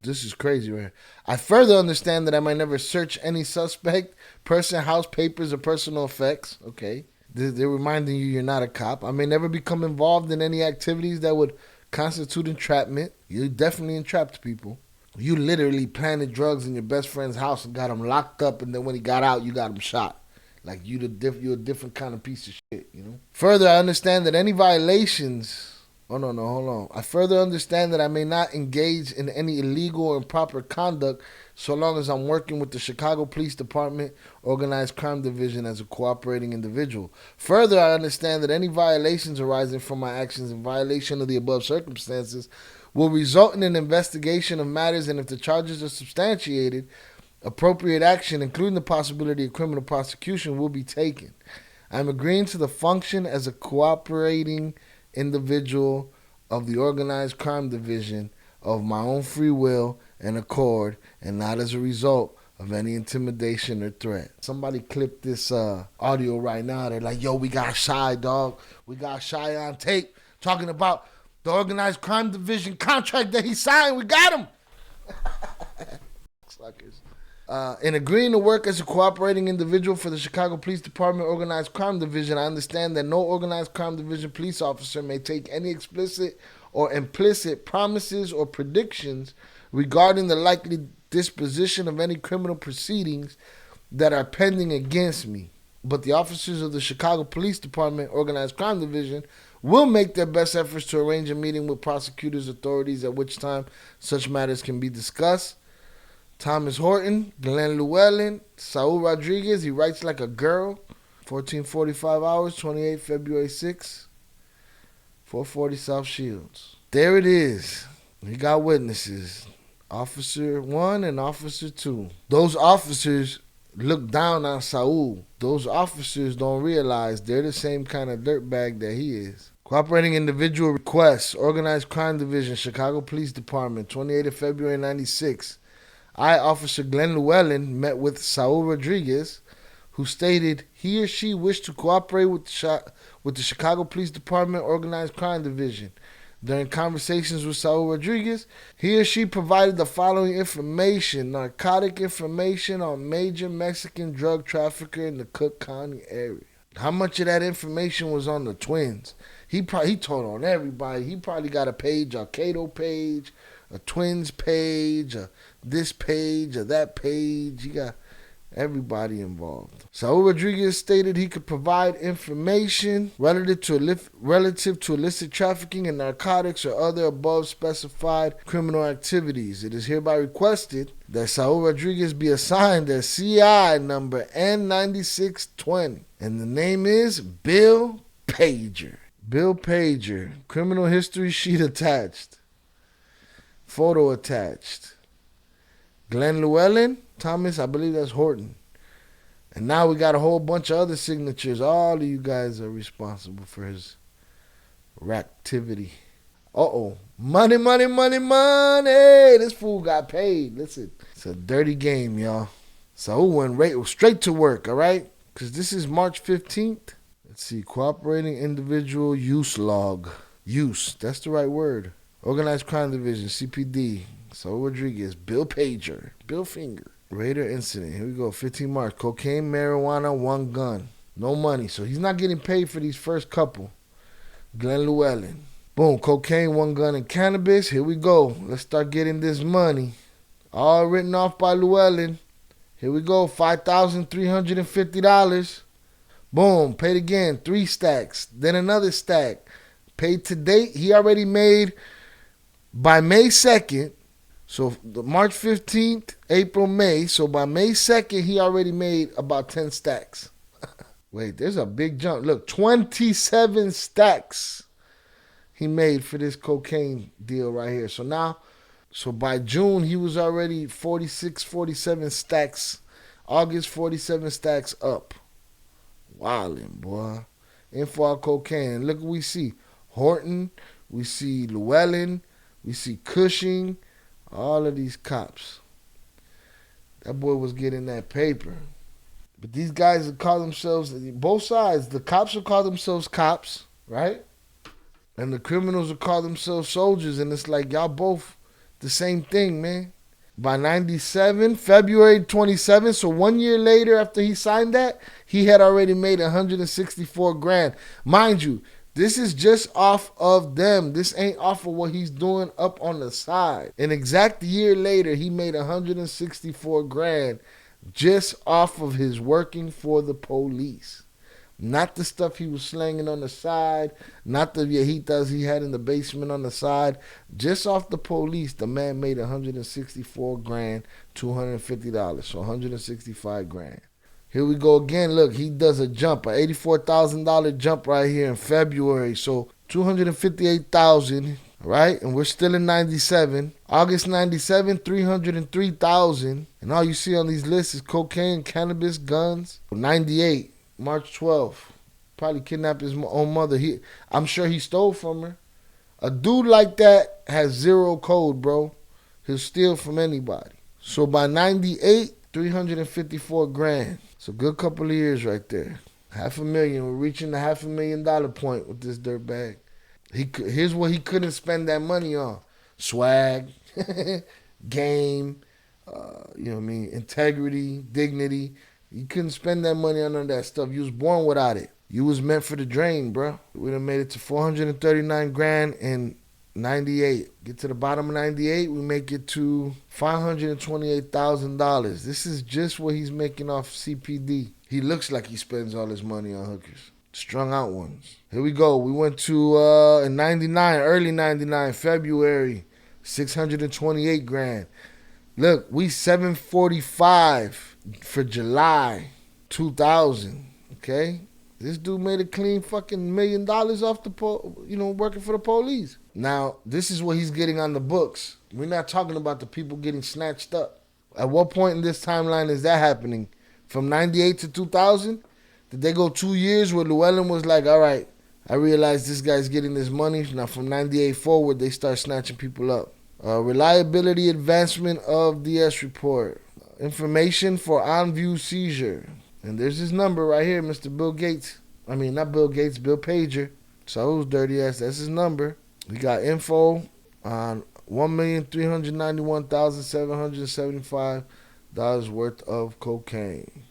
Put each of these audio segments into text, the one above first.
This is crazy, right? I further understand that I might never search any suspect, person, house, papers, or personal effects. Okay. They're reminding you you're not a cop. I may never become involved in any activities that would constitute entrapment. You definitely entrapped people. You literally planted drugs in your best friend's house and got him locked up, and then when he got out, you got him shot. Like you're a different kind of piece of shit, you know. Further, I understand that any violations. Oh no, no, hold on. I further understand that I may not engage in any illegal or improper conduct so long as I'm working with the Chicago Police Department Organized Crime Division as a cooperating individual. Further, I understand that any violations arising from my actions in violation of the above circumstances will result in an investigation of matters, and if the charges are substantiated, appropriate action, including the possibility of criminal prosecution, will be taken. I am agreeing to the function as a cooperating individual of the Organized Crime Division of my own free will and accord, and not as a result of any intimidation or threat. Somebody clip this audio right now. They're like, yo, we got Shy, dog. We got Shy on tape talking about the Organized Crime Division contract that he signed. We got him. Suckers. In agreeing to work as a cooperating individual for the Chicago Police Department Organized Crime Division, I understand that no Organized Crime Division police officer may take any explicit or implicit promises or predictions regarding the likely disposition of any criminal proceedings that are pending against me. But the officers of the Chicago Police Department Organized Crime Division will make their best efforts to arrange a meeting with prosecutors' authorities at which time such matters can be discussed. Thomas Horton, Glen Lewellyn, Saul Rodriguez, he writes like a girl. 1445 hours, 28 February 6, 440 South Shields. There it is. We got witnesses. Officer 1 and Officer 2. Those officers look down on Saul. Those officers don't realize they're the same kind of dirtbag that he is. Cooperating individual requests. Organized Crime Division, Chicago Police Department, 28 February 96. I, Officer Glen Lewellyn, met with Saul Rodriguez, who stated he or she wished to cooperate with the Chicago Police Department Organized Crime Division. During conversations with Saul Rodriguez, he or she provided the following information: narcotic information on major Mexican drug trafficker in the Cook County area. How much of that information was on the twins? He told on everybody. He probably got a page, a Cato page, a twins page, a this page, or that page. He got everybody involved. Saul Rodriguez stated he could provide information relative to illicit trafficking in narcotics or other above specified criminal activities. It is hereby requested that Saul Rodriguez be assigned a CI number N9620, and the name is Bill Pager. Bill Pager, criminal history sheet attached, photo attached. Glen Lewellyn, Thomas, I believe that's Horton. And now we got a whole bunch of other signatures. All of you guys are responsible for his activity. Uh-oh. Money, money, money, money. This fool got paid. Listen, it's a dirty game, y'all. So we went straight to work, all right? Because this is March 15th. Let's see. Cooperating individual use log. Use. That's the right word. Organized Crime Division, CPD. Saul Rodriguez, Bill Pager, Bill Finger. Raider incident. Here we go. 15 March. Cocaine, marijuana, one gun. No money. So he's not getting paid for these first couple. Glen Lewellyn. Boom. Cocaine, one gun, and cannabis. Here we go. Let's start getting this money. All written off by Lewellyn. Here we go. $5,350. Boom. Paid again. 3 stacks. Then another stack. Paid to date. He already made by May 2nd. So March 15th, April, May. So by May 2nd, he already made about 10 stacks. Wait, there's a big jump. Look, 27 stacks he made for this cocaine deal right here. So by June, he was already 46, 47 stacks. August, 47 stacks up. Wildin', boy. Info on cocaine. Look what we see. Horton, we see Lewellyn, we see Cushing. All of these cops. That boy was getting that paper. But these guys will call themselves, both sides, the cops will call themselves cops, right? And the criminals will call themselves soldiers. And it's like, y'all both The same thing, man. By 97, February 27th, so 1 year later after he signed that, he had already made 164 grand. Mind you, this is just off of them. This ain't off of what he's doing up on the side. An exact year later, he made 164 grand just off of his working for the police. Not the stuff he was slanging on the side, not the viejitas he had in the basement on the side. Just off the police, the man made 164 grand, $250. So 165 grand. Here we go again. Look, he does a jump, an $84,000 jump right here in February. So 258,000, right? And we're still in 97. August 97, 303,000. And all you see on these lists is cocaine, cannabis, guns. 98. March 12th, probably kidnapped his own mother. I'm sure he stole from her. A dude like that has zero code, bro. He'll steal from anybody. So by 98, 354 grand. It's a good couple of years right there. $500,000. We're reaching the $500,000 point with this dirtbag. Here's what he couldn't spend that money on: swag, game, you know what I mean, integrity, dignity. You couldn't spend that money on none of that stuff. You was born without it. You was meant for the drain, bro. We done made it to 439 grand in 98. Get to the bottom of 98, we make it to $528,000. This is just what he's making off CPD. He looks like he spends all his money on hookers. Strung out ones. Here we go. We went to, in 99, early 99, February, 628 grand. Look, we 745 for July 2000, okay? This dude made a clean fucking $1 million off the, working for the police. Now, this is what he's getting on the books. We're not talking about the people getting snatched up. At what point in this timeline is that happening? From 98 to 2000? Did they go 2 years where Lewellyn was like, all right, I realize this guy's getting this money. Now, from 98 forward, they start snatching people up. Reliability advancement of DS report. Information for on-view seizure. And there's his number right here, Mr. Bill Gates. I mean, not Bill Gates, Bill Pager. Saul's dirty ass, that's his number. We got info on $1,391,775 worth of cocaine.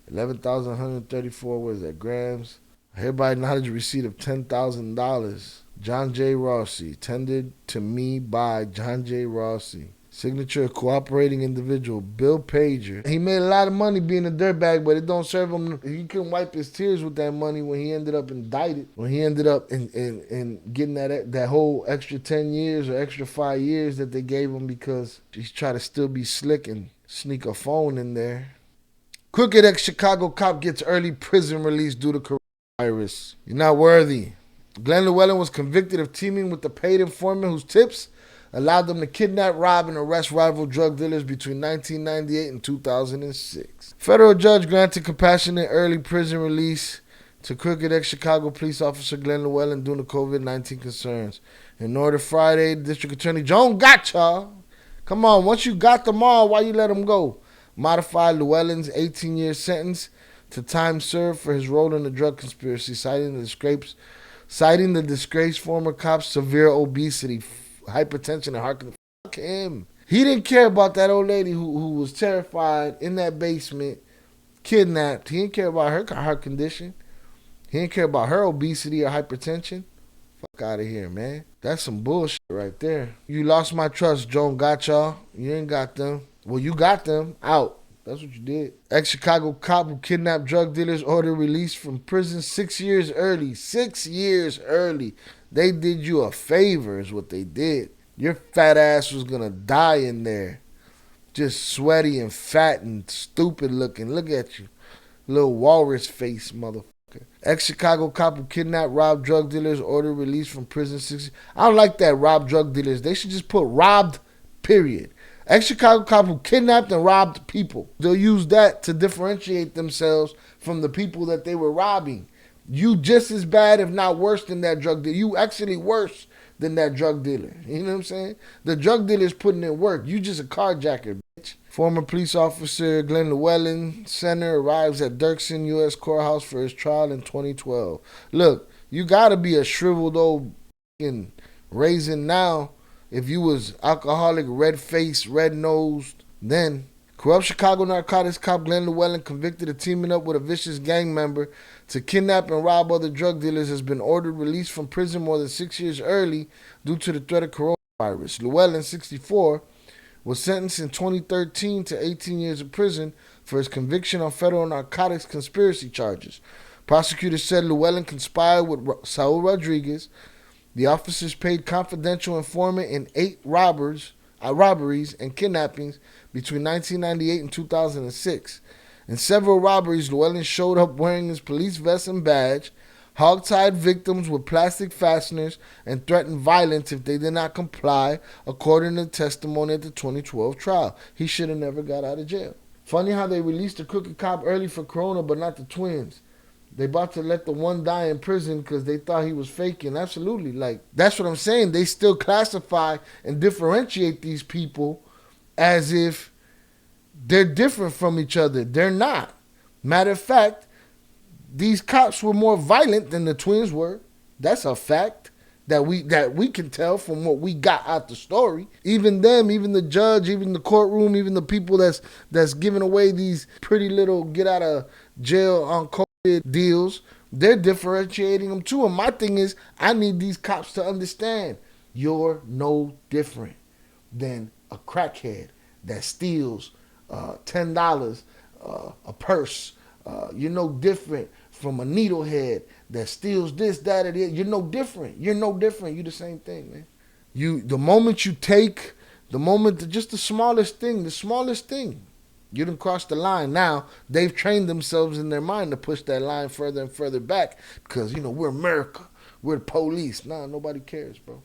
11,134, what is that, grams? Hereby acknowledge receipt of $10,000. John J. Rossi, tendered to me by John J. Rossi. Signature cooperating individual, Bill Pager. He made a lot of money being a dirtbag, but it don't serve him. He couldn't wipe his tears with that money when he ended up indicted. When he ended up in getting that whole extra 10 years or extra 5 years that they gave him because he's trying to still be slick and sneak a phone in there. Crooked ex-Chicago cop gets early prison release due to coronavirus. You're not worthy. Glen Lewellyn was convicted of teaming with the paid informant whose tips allowed them to kidnap, rob, and arrest rival drug dealers between 1998 and 2006. Federal judge granted compassionate early prison release to crooked ex-Chicago police officer Glen Lewellyn due to COVID-19 concerns. In order Friday, District Attorney Joan got y'all. Come on, once you got them all, why you let them go? Modified Llewellyn's 18-year sentence to time served for his role in the drug conspiracy, citing the disgraced former cop's severe obesity, hypertension, and heart condition. Fuck him. He didn't care about that old lady who was terrified in that basement, kidnapped. He didn't care about her heart condition. He didn't care about her obesity or hypertension. Fuck out of here, man. That's some bullshit right there. You lost my trust, Joan got y'all. You ain't got them. Well, you got them out. That's what you did. Ex-Chicago cop who kidnapped drug dealers ordered release from prison 6 years early. 6 years early. They did you a favor is what they did. Your fat ass was going to die in there. Just sweaty and fat and stupid looking. Look at you. Little walrus face, motherfucker. Ex-Chicago cop who kidnapped, robbed drug dealers ordered release from prison 6 years. I don't like that, robbed drug dealers. They should just put robbed, period. Ex-Chicago cop who kidnapped and robbed people. They'll use that to differentiate themselves from the people that they were robbing. You just as bad, if not worse than that drug dealer. You actually worse than that drug dealer. You know what I'm saying? The drug dealer's putting in work. You just a carjacker, bitch. Former police officer Glen Lewellyn Center arrives at Dirksen U.S. Courthouse for his trial in 2012. Look, you gotta be a shriveled old raisin now if you was alcoholic, red-faced, red-nosed, then. Corrupt Chicago narcotics cop Glen Lewellyn, convicted of teaming up with a vicious gang member to kidnap and rob other drug dealers, has been ordered released from prison more than 6 years early due to the threat of coronavirus. Lewellyn, 64, was sentenced in 2013 to 18 years of prison for his conviction on federal narcotics conspiracy charges. Prosecutors said Lewellyn conspired with Saul Rodriguez. The officers paid confidential informant in 8 robberies and kidnappings between 1998 and 2006. In several robberies, Lewellyn showed up wearing his police vest and badge, hogtied victims with plastic fasteners, and threatened violence if they did not comply, according to testimony at the 2012 trial. He should have never got out of jail. Funny how they released the crooked cop early for corona, but not the twins. They about to let the one die in prison because they thought he was faking. Absolutely. Like, that's what I'm saying. They still classify and differentiate these people as if they're different from each other. They're not. Matter of fact, these cops were more violent than the twins were. That's a fact that we can tell from what we got out the story. Even them, even the judge, even the courtroom, even the people that's giving away these pretty little get out of jail on COVID deals, they're differentiating them too. And my thing is, I need these cops to understand you're no different than a crackhead that steals $10 a purse. You're no different from a needlehead that steals this, that, or the other. You're no different. You're no different. You're the same thing, man. The moment you take, just the smallest thing, you done crossed the line. Now, they've trained themselves in their mind to push that line further and further back because, we're America. We're the police. Nah, nobody cares, bro.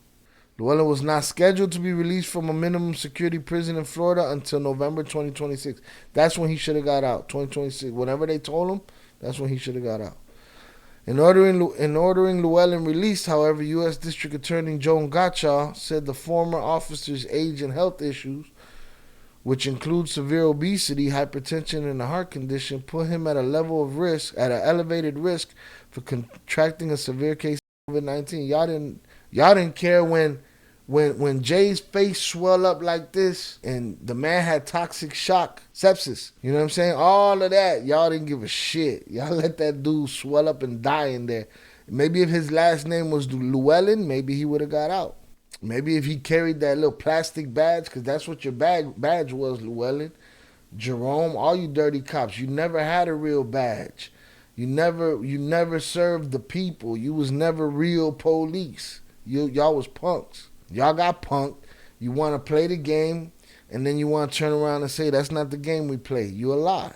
Lewellyn was not scheduled to be released from a minimum security prison in Florida until November 2026. That's when he should have got out, 2026. Whenever they told him, that's when he should have got out. In ordering Lewellyn released, however, U.S. District Attorney Joan Gottschall said the former officer's age and health issues, which include severe obesity, hypertension, and a heart condition, put him at an elevated risk for contracting a severe case of COVID-19. Y'all didn't care when Jay's face swelled up like this and the man had toxic shock, sepsis. You know what I'm saying? All of that, y'all didn't give a shit. Y'all let that dude swell up and die in there. Maybe if his last name was Lewellyn, maybe he would have got out. Maybe if he carried that little plastic badge, because that's what your badge was, Lewellyn. Jerome, all you dirty cops, you never had a real badge. You never served the people. You was never real police. Y'all was punks. Y'all got punked. You want to play the game, and then you want to turn around and say that's not the game we play. You a lie.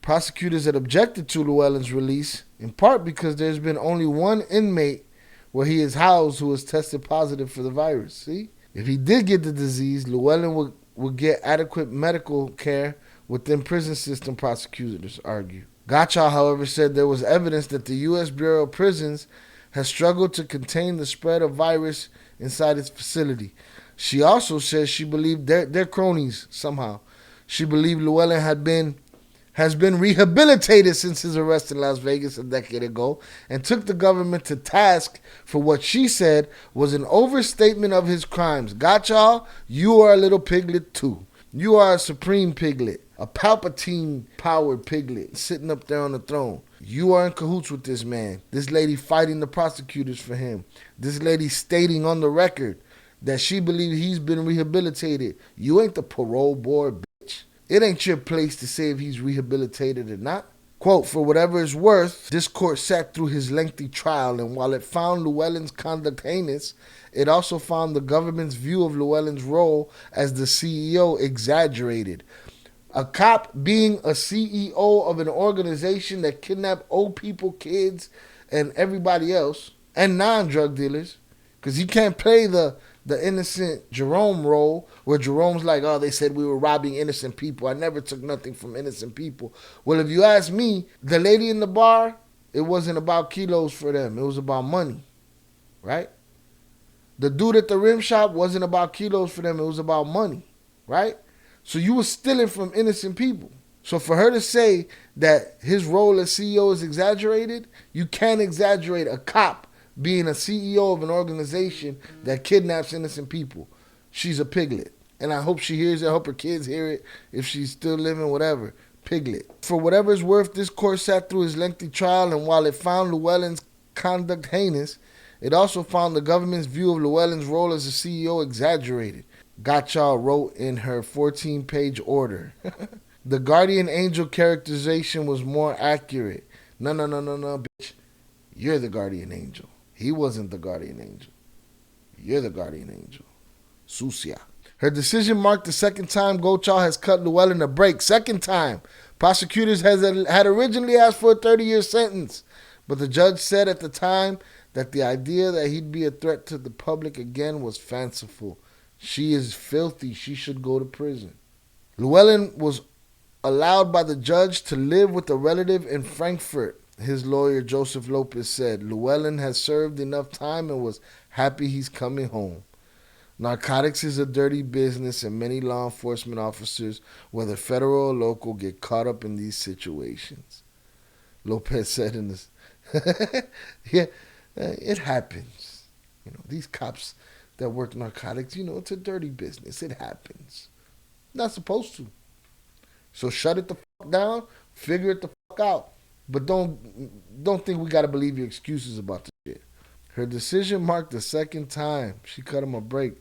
Prosecutors had objected to Llewellyn's release, in part because there's been only one inmate where he is housed who has tested positive for the virus. See? If he did get the disease, Lewellyn would get adequate medical care within prison system, prosecutors argue. Gottschall, however, said there was evidence that the U.S. Bureau of Prisons has struggled to contain the spread of virus inside its facility. She also says she believed they're cronies somehow. She believed Lewellyn has been rehabilitated since his arrest in Las Vegas a decade ago and took the government to task for what she said was an overstatement of his crimes. Gottschall, you are a little piglet too. You are a supreme piglet, a Palpatine-powered piglet sitting up there on the throne. You are in cahoots with this man. This lady fighting the prosecutors for him. This lady stating on the record that she believes he's been rehabilitated. You ain't the parole board, bitch. It ain't your place to say if he's rehabilitated or not. Quote, for whatever it's worth, this court sat through his lengthy trial, and while it found Llewellyn's conduct heinous, it also found the government's view of Llewellyn's role as the CEO exaggerated. A cop being a CEO of an organization that kidnapped old people, kids, and everybody else, and non-drug dealers, because he can't play the innocent Jerome role where Jerome's like, oh, they said we were robbing innocent people. I never took nothing from innocent people. Well, if you ask me, the lady in the bar, it wasn't about kilos for them. It was about money, right? The dude at the rim shop wasn't about kilos for them. It was about money, right? So you were stealing from innocent people. So for her to say that his role as CEO is exaggerated, you can't exaggerate a cop being a CEO of an organization that kidnaps innocent people. she's a piglet. And I hope she hears it. I hope her kids hear it. If she's still living, whatever. Piglet. For whatever it's worth, this court sat through his lengthy trial, and while it found Lewellyn's conduct heinous, it also found the government's view of Lewellyn's role as a CEO exaggerated. Gottschall wrote in her 14-page order. The guardian angel characterization was more accurate. No, bitch. You're the guardian angel. He wasn't the guardian angel. You're the guardian angel. Sucia. Her decision marked the second time Gottschall has cut Lewellyn a break. Second time. Prosecutors had originally asked for a 30-year sentence, but the judge said at the time that the idea that he'd be a threat to the public again was fanciful. She is filthy. She should go to prison. Lewellyn was allowed by the judge to live with a relative in Frankfurt. His lawyer, Joseph Lopez, said Lewellyn has served enough time and was happy he's coming home. Narcotics is a dirty business, and many law enforcement officers, whether federal or local, get caught up in these situations. Lopez said in this, yeah, it happens. These cops that work narcotics, it's a dirty business. It happens. Not supposed to. So shut it the fuck down, figure it the fuck out. But don't think we gotta believe your excuses about this shit. Her decision marked the second time she cut him a break.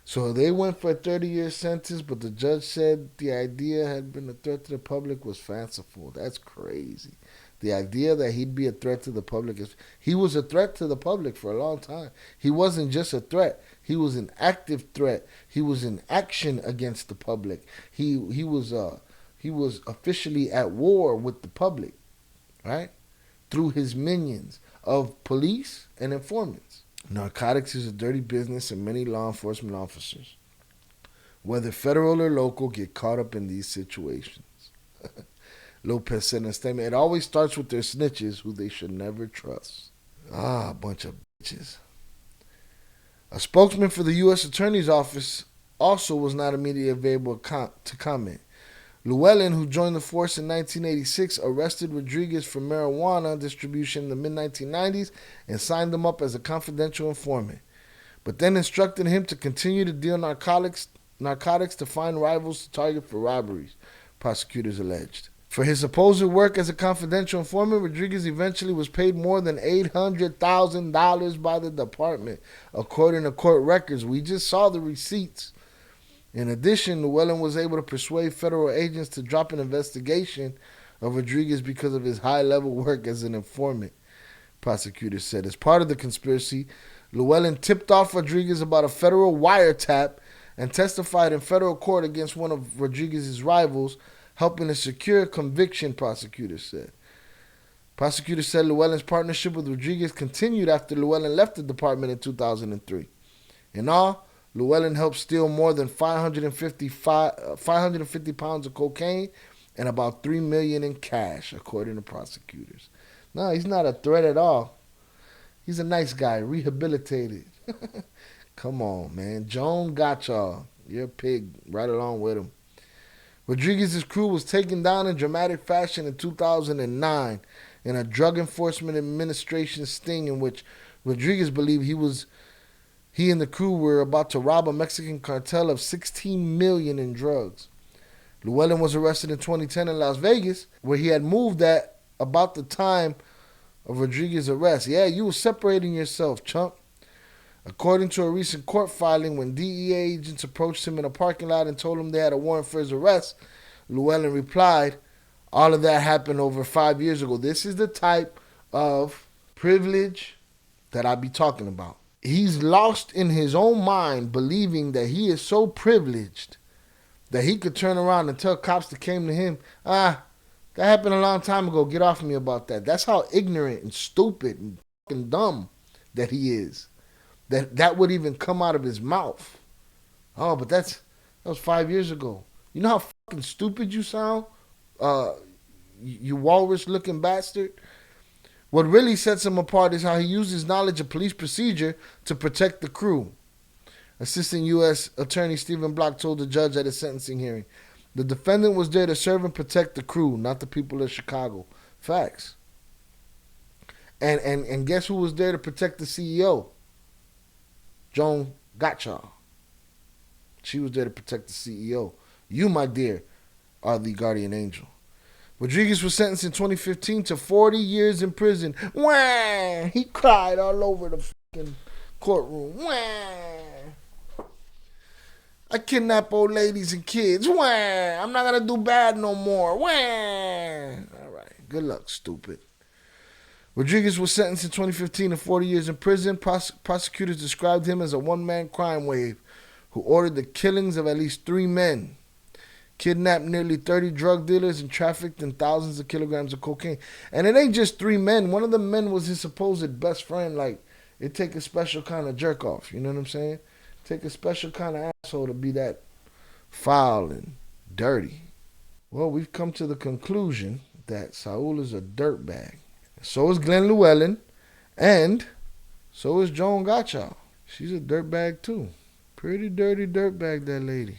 So they went for a 30-year sentence, but the judge said the idea had been a threat to the public was fanciful. That's crazy. The idea that he'd be a threat to the public he was a threat to the public for a long time. He wasn't just a threat. He was an active threat. He was in action against the public. He was officially at war with the public, right? Through his minions of police and informants. Narcotics is a dirty business, and many law enforcement officers, whether federal or local, get caught up in these situations. Lopez said in a statement, it always starts with their snitches, who they should never trust. A bunch of bitches. A spokesman for the U.S. Attorney's Office also was not immediately available to comment. Lewellyn, who joined the force in 1986, arrested Rodriguez for marijuana distribution in the mid-1990s and signed him up as a confidential informant, but then instructed him to continue to deal narcotics to find rivals to target for robberies, prosecutors alleged. For his supposed work as a confidential informant, Rodriguez eventually was paid more than $800,000 by the department, according to court records. We just saw the receipts. In addition, Lewellyn was able to persuade federal agents to drop an investigation of Rodriguez because of his high-level work as an informant, prosecutors said. As part of the conspiracy, Lewellyn tipped off Rodriguez about a federal wiretap and testified in federal court against one of Rodriguez's rivals, helping to secure a conviction, prosecutors said. Prosecutors said Llewellyn's partnership with Rodriguez continued after Lewellyn left the department in 2003. In all, Lewellyn helped steal more than 550 pounds of cocaine and about $3 million in cash, according to prosecutors. No, he's not a threat at all. He's a nice guy, rehabilitated. Come on, man. Joan Gottschall, you're a pig, right along with him. Rodriguez's crew was taken down in dramatic fashion in 2009 in a Drug Enforcement Administration sting in which Rodriguez believed he and the crew were about to rob a Mexican cartel of $16 million in drugs. Lewellyn was arrested in 2010 in Las Vegas, where he had moved at about the time of Rodriguez's arrest. Yeah, you were separating yourself, chump. According to a recent court filing, when DEA agents approached him in a parking lot and told him they had a warrant for his arrest, Lewellyn replied, all of that happened over 5 years ago. This is the type of privilege that I be talking about. He's lost in his own mind, believing that he is so privileged that he could turn around and tell cops that came to him, that happened a long time ago, get off me about that. That's how ignorant and stupid and fucking dumb that he is. That would even come out of his mouth. Oh, but that was 5 years ago. You know how fucking stupid you sound? You walrus-looking bastard? What really sets him apart is how he used his knowledge of police procedure to protect the crew. Assistant U.S. Attorney Stephen Block told the judge at his sentencing hearing, the defendant was there to serve and protect the crew, not the people of Chicago. Facts. And guess who was there to protect the CEO? Joan Gottschall. She was there to protect the CEO. You, my dear, are the guardian angel. Rodriguez was sentenced in 2015 to 40 years in prison. Wah! He cried all over the fucking courtroom. Wah! I kidnap old ladies and kids. Wah! I'm not gonna do bad no more. Wah! All right. Good luck, stupid. Rodriguez was sentenced in 2015 to 40 years in prison. Prosecutors described him as a one-man crime wave who ordered the killings of at least 3 men, kidnapped nearly 30 drug dealers, and trafficked in thousands of kilograms of cocaine. And it ain't just 3 men. One of the men was his supposed best friend. Like, it take a special kind of jerk off. You know what I'm saying? Take a special kind of asshole to be that foul and dirty. Well, we've come to the conclusion that Saul is a dirtbag. So is Glen Lewellyn, and so is Joan Gottschall. She's a dirtbag too. Pretty dirty dirtbag, that lady.